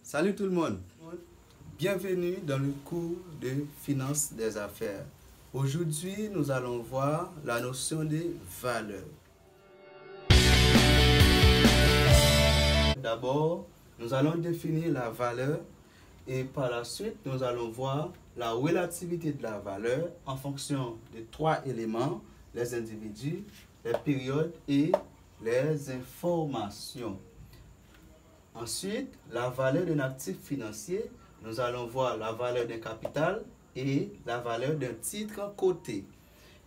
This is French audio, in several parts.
Salut tout le monde, bienvenue dans le cours de finance des affaires. Aujourd'hui, nous allons voir la notion de valeur. D'abord, nous allons définir la valeur et par la suite, nous allons voir la relativité de la valeur en fonction de trois éléments, les individus, les périodes et les informations. Ensuite, la valeur d'un actif financier, nous allons voir la valeur d'un capital et la valeur d'un titre coté.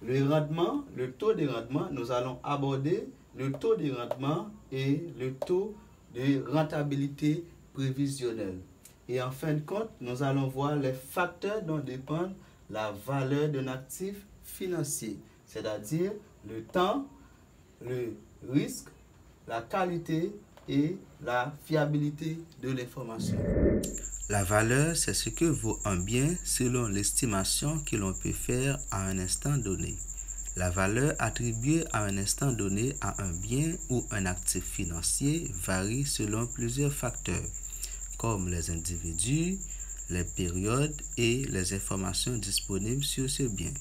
Le rendement, le taux de rendement, nous allons aborder le taux de rendement et le taux de rentabilité prévisionnelle. Et en fin de compte, nous allons voir les facteurs dont dépend la valeur d'un actif financier, c'est-à-dire le temps, le risque, la qualité et la fiabilité de l'information. La valeur, c'est ce que vaut un bien selon l'estimation que l'on peut faire à un instant donné. La valeur attribuée à un instant donné à un bien ou un actif financier varie selon plusieurs facteurs, comme les individus, les périodes et les informations disponibles sur ce bien.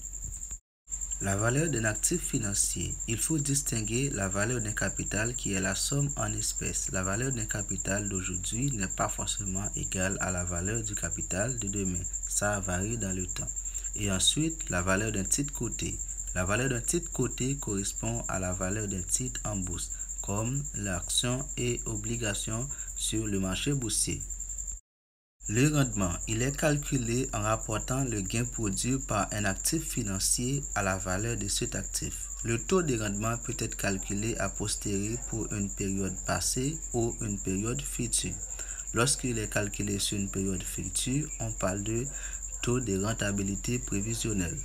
La valeur d'un actif financier. Il faut distinguer la valeur d'un capital qui est la somme en espèces. La valeur d'un capital d'aujourd'hui n'est pas forcément égale à la valeur du capital de demain. Ça varie dans le temps. Et ensuite, la valeur d'un titre coté. La valeur d'un titre coté correspond à la valeur d'un titre en bourse, comme l'action et obligation sur le marché boursier. Le rendement, il est calculé en rapportant le gain produit par un actif financier à la valeur de cet actif. Le taux de rendement peut être calculé a posteriori pour une période passée ou une période future. Lorsqu'il est calculé sur une période future, on parle de taux de rentabilité prévisionnelle.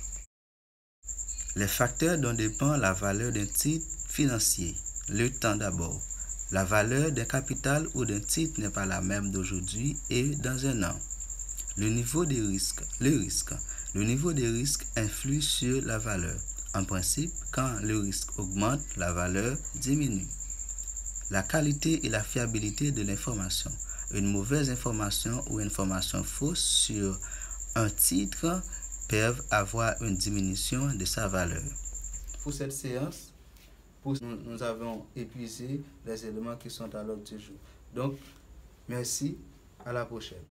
Les facteurs dont dépend la valeur d'un titre financier. Le temps d'abord. La valeur d'un capital ou d'un titre n'est pas la même d'aujourd'hui et dans un an. Le niveau de risque. Le niveau de risque influe sur la valeur. En principe, quand le risque augmente, la valeur diminue. La qualité et la fiabilité de l'information. Une mauvaise information ou information fausse sur un titre peuvent avoir une diminution de sa valeur. Pour cette séance, nous avons épuisé les éléments qui sont à l'ordre du jour. Donc, merci, à la prochaine.